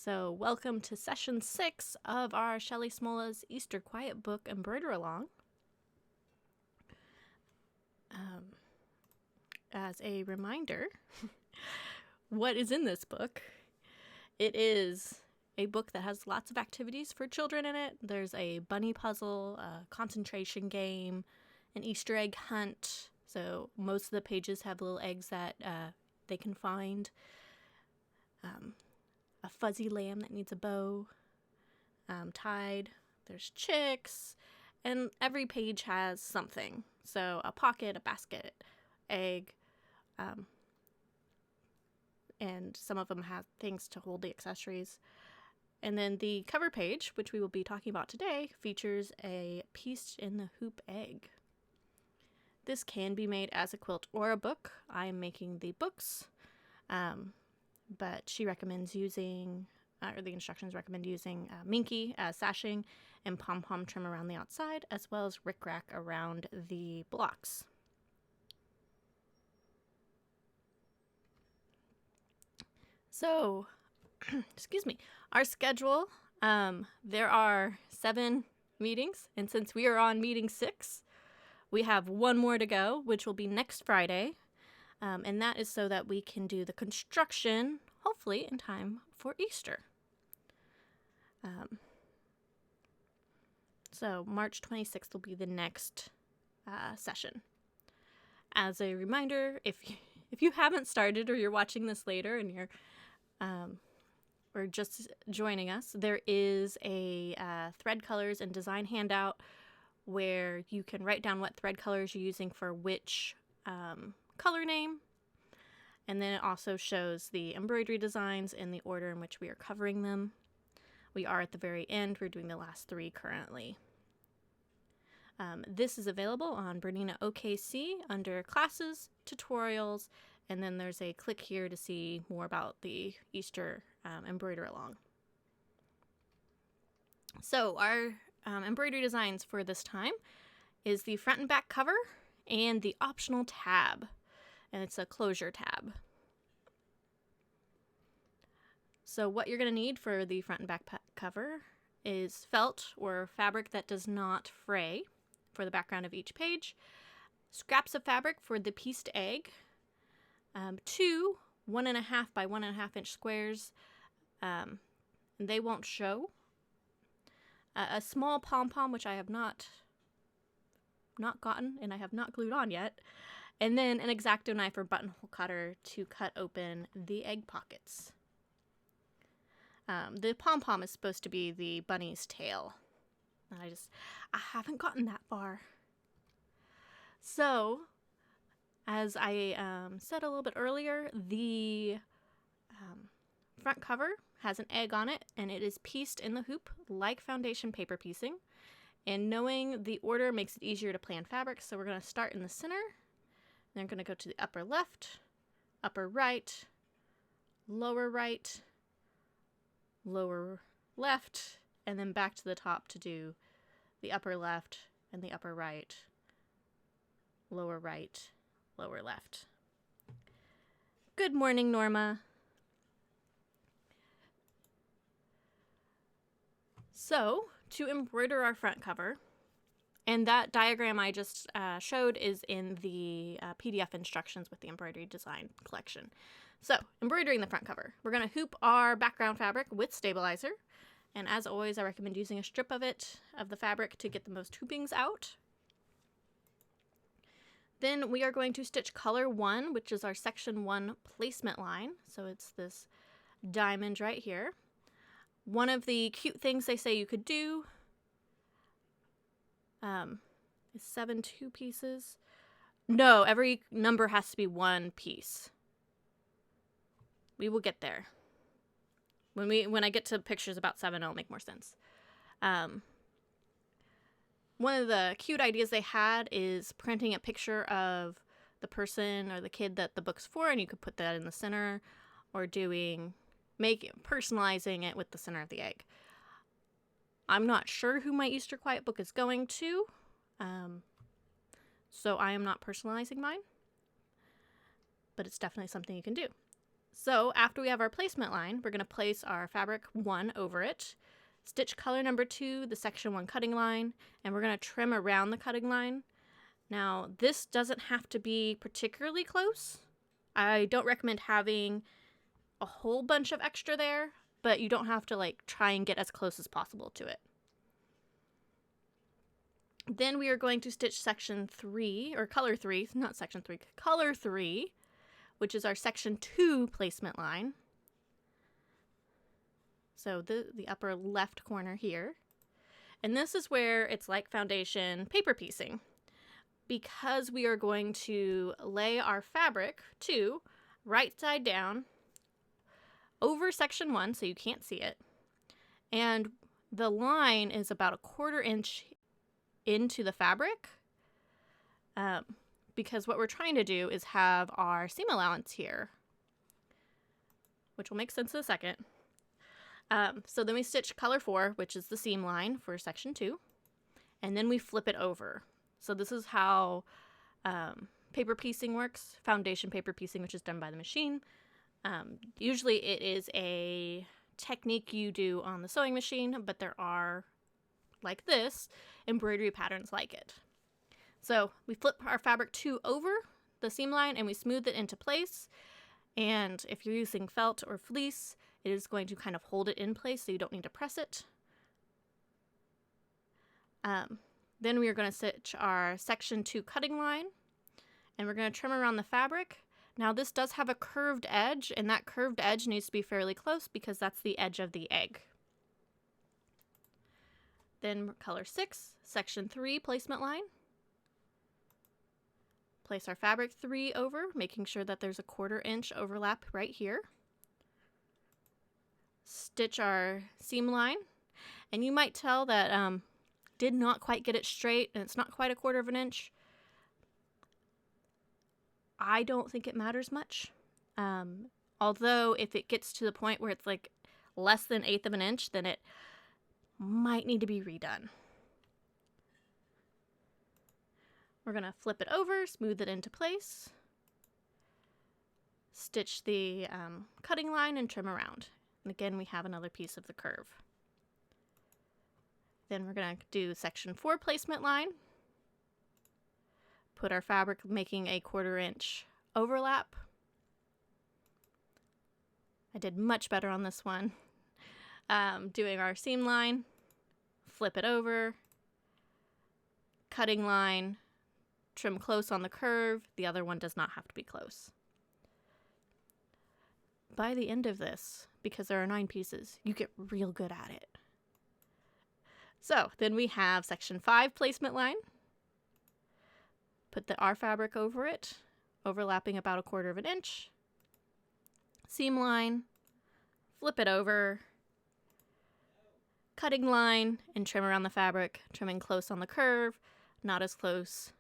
So, welcome to session 6 of our Shelly Smola's Easter Quiet Book Embroider Along. As a reminder, what is in this book? It is a book that has lots of activities for children in it. There's a bunny puzzle, a concentration game, an Easter egg hunt. So most of the pages have little eggs that they can find. A fuzzy lamb that needs a bow tied. There's chicks, and every page has something. So a pocket, a basket, egg, and some of them have things to hold the accessories. And then the cover page, which we will be talking about today, features a pieced in the hoop egg. This can be made as a quilt or a book. I am making the books, but she recommends using, or the instructions recommend using minky as sashing and pom-pom trim around the outside, as well as rickrack around the blocks. So, excuse me, our schedule, there are 7 meetings, and since we are on meeting 6, we have one more to go, which will be next Friday, and that is so that we can do the construction, hopefully in time for Easter. So March 26th will be the next session. As a reminder, if you haven't started or you're watching this later and you're or just joining us, there is a thread colors and design handout where you can write down what thread colors you're using for which color name. And then it also shows the embroidery designs in the order in which we are covering them. We are at the very end. We're doing the last 3 currently. This is available on Bernina OKC under classes, tutorials, and then there's a click here to see more about the Easter embroider along. So our embroidery designs for this time is the front and back cover and the optional tab, and it's a closure tab. So what you're going to need for the front and back cover is felt or fabric that does not fray for the background of each page, scraps of fabric for the pieced egg, 2 1.5 by 1.5 inch squares, and they won't show, a small pom-pom, which I have not gotten and I have not glued on yet, and then an X-Acto knife or buttonhole cutter to cut open the egg pockets. The pom-pom is supposed to be the bunny's tail. I haven't gotten that far. So, as I said a little bit earlier, the front cover has an egg on it, and it is pieced in the hoop like foundation paper piecing. And knowing the order makes it easier to plan fabric, so we're going to start in the center. Then we're going to go to the upper left, upper right, lower left, and then back to the top to do the upper left and the upper right, lower left. Good morning, Norma. So, to embroider our front cover, and that diagram I just showed is in the PDF instructions with the embroidery design collection. So, embroidering the front cover. We're going to hoop our background fabric with stabilizer. And as always, I recommend using a strip of the fabric, to get the most hoopings out. Then we are going to stitch color 1, which is our section 1 placement line. So it's this diamond right here. One of the cute things they say you could do is 7 2 pieces. No, every number has to be 1 piece. We will get there. When I get to pictures about 7, it'll make more sense. One of the cute ideas they had is printing a picture of the person or the kid that the book's for, and you could put that in the center, or personalizing it with the center of the egg. I'm not sure who my Easter Quiet book is going to, so I am not personalizing mine, but it's definitely something you can do. So after we have our placement line, we're going to place our fabric 1 over it, stitch color number 2, the section 1 cutting line, and we're going to trim around the cutting line. Now, this doesn't have to be particularly close. I don't recommend having a whole bunch of extra there, but you don't have to like try and get as close as possible to it. Then we are going to stitch section 3, or color 3, not section 3, color 3, which is our section 2 placement line. So the upper left corner here. And this is where it's like foundation paper piecing, because we are going to lay our fabric 2 right side down over section 1 so you can't see it. And the line is about 1/4 inch into the fabric, because what we're trying to do is have our seam allowance here, which will make sense in a second. So then we stitch color 4, which is the seam line for section 2, and then we flip it over. So this is how paper piecing works, foundation paper piecing, which is done by the machine. Usually it is a technique you do on the sewing machine, but there are, like this, embroidery patterns like it. So we flip our fabric 2 over the seam line and we smooth it into place. And if you're using felt or fleece, it is going to kind of hold it in place so you don't need to press it. Then we are going to stitch our section 2 cutting line, and we're going to trim around the fabric. Now this does have a curved edge, and that curved edge needs to be fairly close because that's the edge of the egg. Then color 6, section 3 placement line. Place our fabric 3 over, making sure that there's a 1/4 inch overlap right here. Stitch our seam line, and you might tell that did not quite get it straight, and it's not quite a 1/4 inch. I don't think it matters much. Although if it gets to the point where it's like less than 1/8 inch, then it might need to be redone. We're going to flip it over, smooth it into place, stitch the cutting line, and trim around. And again, we have another piece of the curve. Then we're going to do section 4 placement line, put our fabric making a 1/4 inch overlap. I did much better on this one. Doing our seam line, flip it over, cutting line, trim close on the curve. The other one does not have to be close. By the end of this, because there are 9 pieces, you get real good at it. So then we have section 5 placement line. Put our fabric over it, overlapping about a 1/4 inch. Seam line, flip it over, cutting line, and trim around the fabric, trimming close on the curve, not as close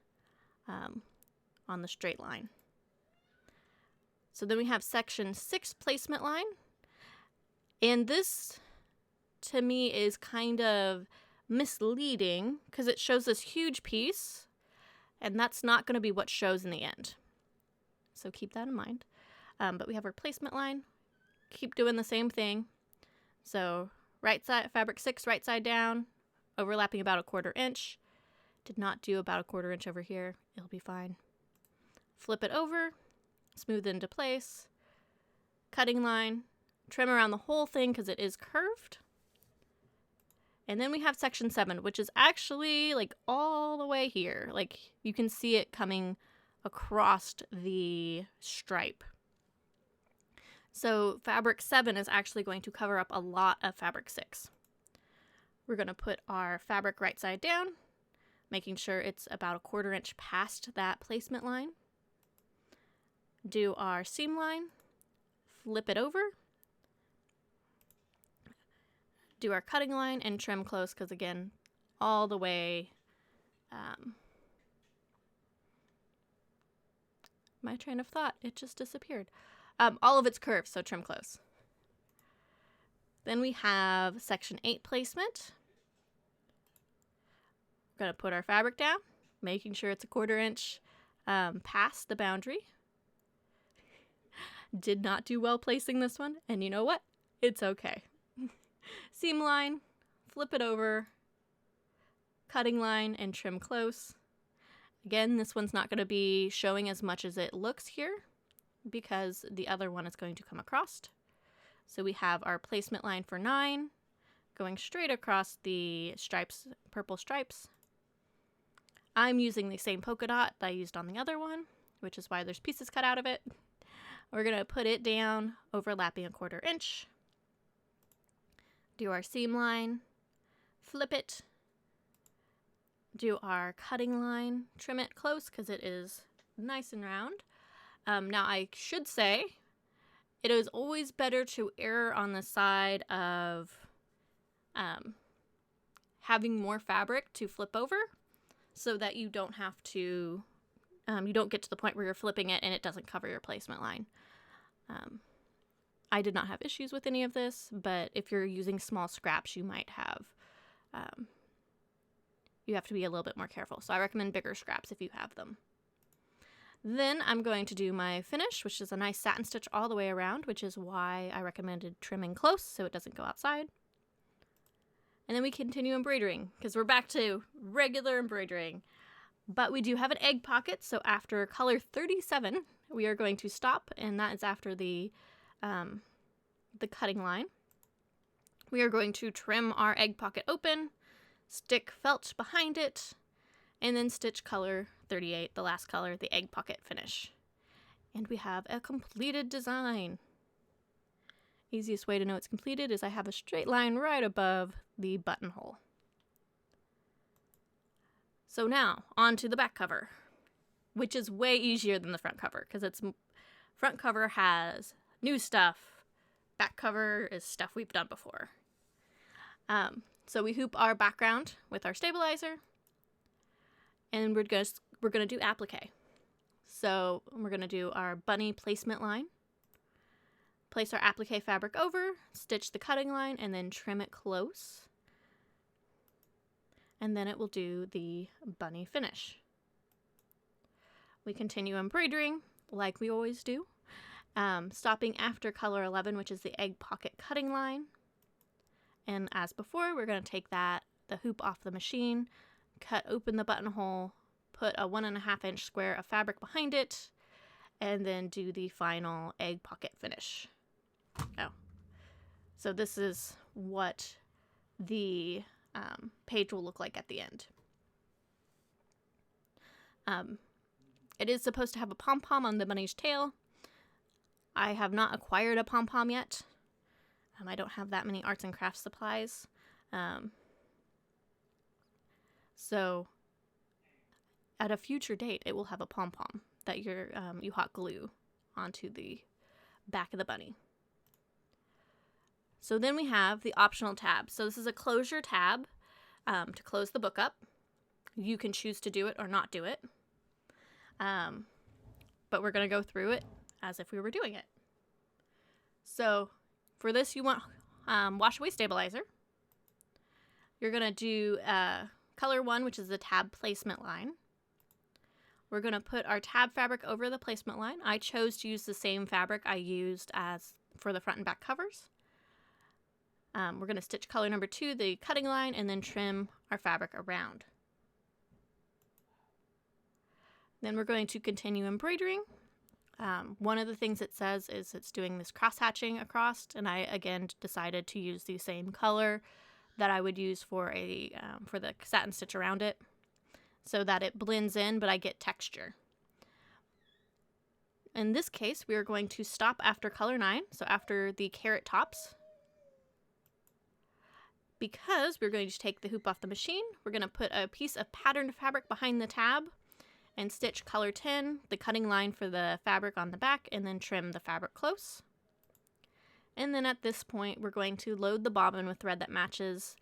on the straight line. So then we have section 6 placement line, and this to me is kind of misleading because it shows this huge piece, and that's not going to be what shows in the end. So keep that in mind. But we have our placement line. Keep doing the same thing. So right side, fabric 6, right side down, overlapping about a 1/4 inch. Did not do about a 1/4 inch over here. It'll be fine. Flip it over, smooth it into place, cutting line, trim around the whole thing because it is curved. And then we have section 7, which is actually like all the way here. Like you can see it coming across the stripe. So fabric 7 is actually going to cover up a lot of fabric 6. We're going to put our fabric right side down, making sure it's about a 1/4 inch past that placement line. Do our seam line, flip it over, do our cutting line, and trim close because again, all the way, my train of thought, it just disappeared. All of it's curved, so trim close. Then we have section 8 placement. We're going to put our fabric down, making sure it's a 1/4 inch past the boundary. Did not do well placing this one, and you know what? It's okay. Seam line, flip it over, cutting line, and trim close. Again, this one's not going to be showing as much as it looks here because the other one is going to come across. So we have our placement line for 9 going straight across the stripes, purple stripes. I'm using the same polka dot that I used on the other one, which is why there's pieces cut out of it. We're going to put it down, overlapping 1/4 inch. Do our seam line, flip it, do our cutting line, trim it close because it is nice and round. Now I should say it is always better to err on the side of having more fabric to flip over so that you don't have to, you don't get to the point where you're flipping it and it doesn't cover your placement line. I did not have issues with any of this, but if you're using small scraps, you might have, you have to be a little bit more careful. So I recommend bigger scraps if you have them. Then I'm going to do my finish, which is a nice satin stitch all the way around, which is why I recommended trimming close so it doesn't go outside. And then we continue embroidering because we're back to regular embroidering. But we do have an egg pocket, so after color 37, we are going to stop, and that is after the cutting line. We are going to trim our egg pocket open, stick felt behind it, and then stitch color 38, the last color, the egg pocket finish. And we have a completed design. Easiest way to know it's completed is I have a straight line right above the buttonhole. So now, on to the back cover, which is way easier than the front cover because it's front cover has new stuff, back cover is stuff we've done before. So we hoop our background with our stabilizer, and we're gonna do applique. So we're gonna do our bunny placement line, place our applique fabric over, stitch the cutting line, and then trim it close. And then it will do the bunny finish. We continue embroidering like we always do, stopping after color 11, which is the egg pocket cutting line. And as before, we're going to take the hoop off the machine, cut open the buttonhole, put a 1.5 inch square of fabric behind it, and then do the final egg pocket finish. Oh, so this is what the page will look like at the end. It is supposed to have a pom-pom on the bunny's tail. I have not acquired a pom-pom yet. I don't have that many arts and crafts supplies. So at a future date, it will have a pom-pom that you hot glue onto the back of the bunny. So then we have the optional tab. So this is a closure tab to close the book up. You can choose to do it or not do it. But we're going to go through it as if we were doing it. So for this, you want wash away stabilizer. You're going to do color 1, which is the tab placement line. We're going to put our tab fabric over the placement line. I chose to use the same fabric I used as for the front and back covers. We're going to stitch color number 2, the cutting line, and then trim our fabric around. Then we're going to continue embroidering. One of the things it says is it's doing this cross hatching across, and I again decided to use the same color that I would use for the satin stitch around it, so that it blends in, but I get texture. In this case, we are going to stop after color 9, so after the carrot tops. Because we're going to take the hoop off the machine, we're going to put a piece of patterned fabric behind the tab and stitch color 10, the cutting line for the fabric on the back, and then trim the fabric close. And then at this point, we're going to load the bobbin with thread that matches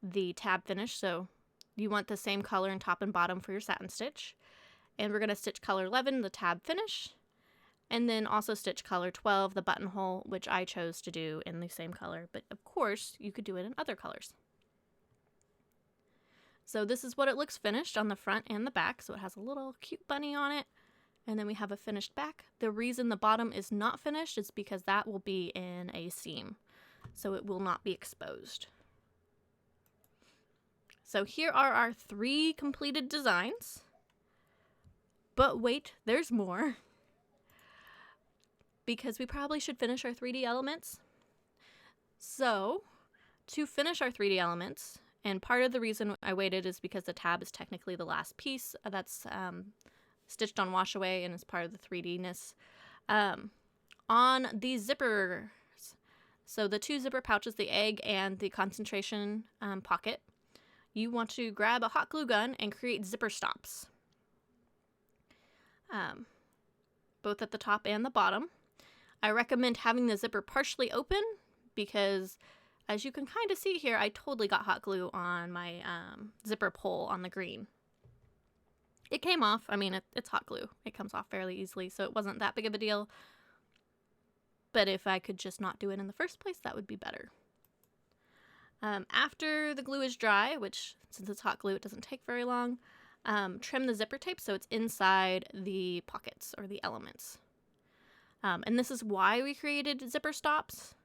the tab finish. So you want the same color in top and bottom for your satin stitch. And we're going to stitch color 11, the tab finish, and then also stitch color 12, the buttonhole, which I chose to do in the same color, but of course you could do it in other colors. So this is what it looks finished on the front and the back. So it has a little cute bunny on it, And then we have a finished back. The reason the bottom is not finished is because that will be in a seam, so it will not be exposed. So here are our 3 completed designs. But wait, there's more. Because we probably should finish our 3D elements. So, to finish our 3D elements, and part of the reason I waited is because the tab is technically the last piece that's stitched on wash away and is part of the 3D-ness. On the zippers, so the 2 zipper pouches, the egg and the concentration pocket, you want to grab a hot glue gun and create zipper stops. Both at the top and the bottom. I recommend having the zipper partially open because, as you can kind of see here, I totally got hot glue on my zipper pull on the green. It came off. I mean, it's hot glue. It comes off fairly easily, so it wasn't that big of a deal. But if I could just not do it in the first place, that would be better. After the glue is dry, which since it's hot glue, it doesn't take very long, trim the zipper tape so it's inside the pockets or the elements. And this is why we created zipper stops,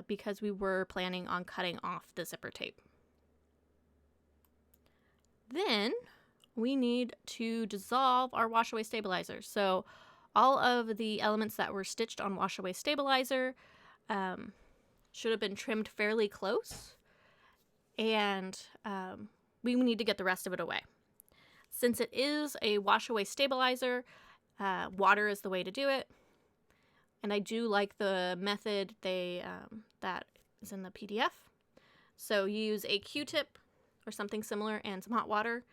because we were planning on cutting off the zipper tape. Then we need to dissolve our wash away stabilizer. So all of the elements that were stitched on wash away stabilizer should have been trimmed fairly close, and we need to get the rest of it away. Since it is a wash away stabilizer, water is the way to do it. And I do like the method that is in the PDF. So use a Q-tip or something similar and some hot water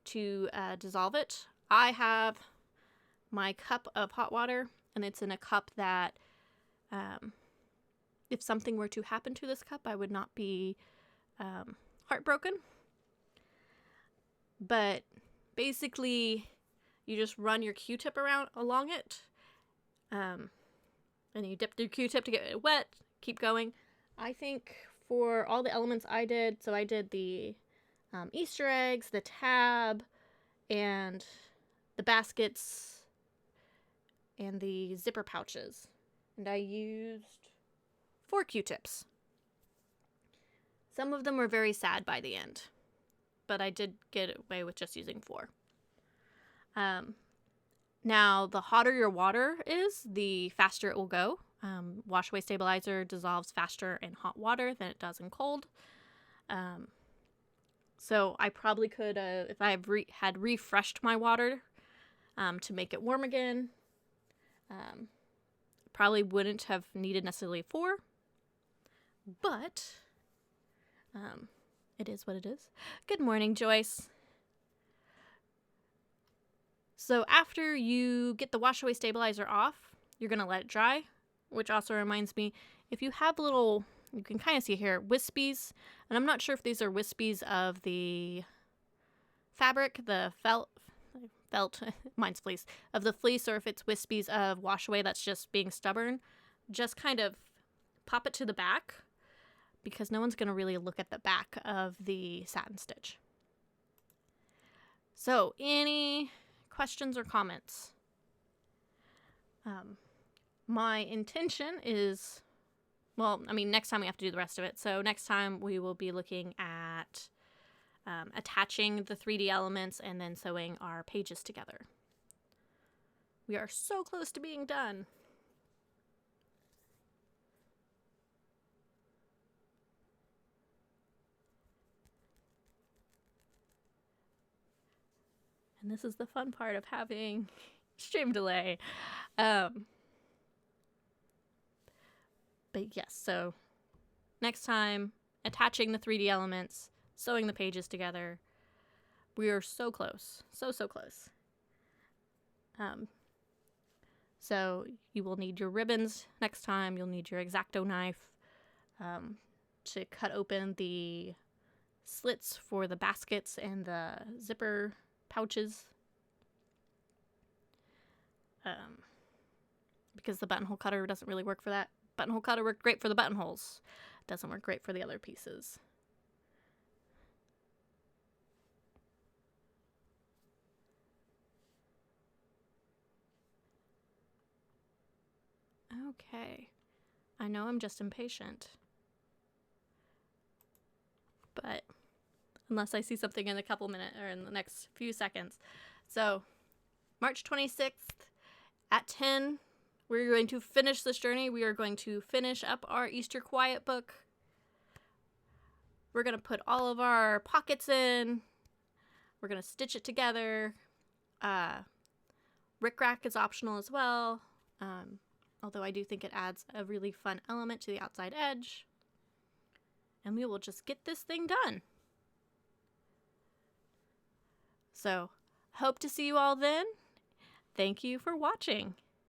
to dissolve it. I have my cup of hot water, and it's in a cup that if something were to happen to this cup, I would not be heartbroken. But basically, you just run your Q-tip along it. And you dip your Q-tip to get it wet, keep going. I think for all the elements I did, so I did the Easter eggs, the tab, and the baskets, and the zipper pouches. And I used 4 Q-tips. Some of them were very sad by the end, but I did get away with just using 4. Now, the hotter your water is, the faster it will go. Wash away stabilizer dissolves faster in hot water than it does in cold. So I probably could, if I had refreshed my water to make it warm again, probably wouldn't have needed necessarily 4. But it is what it is. Good morning, Joyce. So after you get the wash away stabilizer off, you're going to let it dry, which also reminds me, if you have little, you can kind of see here, wispies, and I'm not sure if these are wispies of the fabric, the felt, mine's fleece, of the fleece, or if it's wispies of wash away that's just being stubborn, just kind of pop it to the back, because no one's going to really look at the back of the satin stitch. So any questions or comments? My intention is, well, I mean, next time we have to do the rest of it. So next time we will be looking at attaching the 3D elements and then sewing our pages together. We are so close to being done. And this is the fun part of having stream delay. But yes, so next time, attaching the 3D elements, sewing the pages together. We are so close. So close. So you will need your ribbons next time. You'll need your X-Acto knife to cut open the slits for the baskets and the zipper pouches, because the buttonhole cutter doesn't really work for that. Buttonhole cutter worked great for the buttonholes. Doesn't work great for the other pieces. Okay. I know I'm just impatient. But unless I see something in a couple minutes or in the next few seconds. So, March 26th at 10, we're going to finish this journey. We are going to finish up our Easter Quiet book. We're going to put all of our pockets in. We're going to stitch it together. Rickrack is optional as well. Although I do think it adds a really fun element to the outside edge. And we will just get this thing done. So, hope to see you all then. Thank you for watching.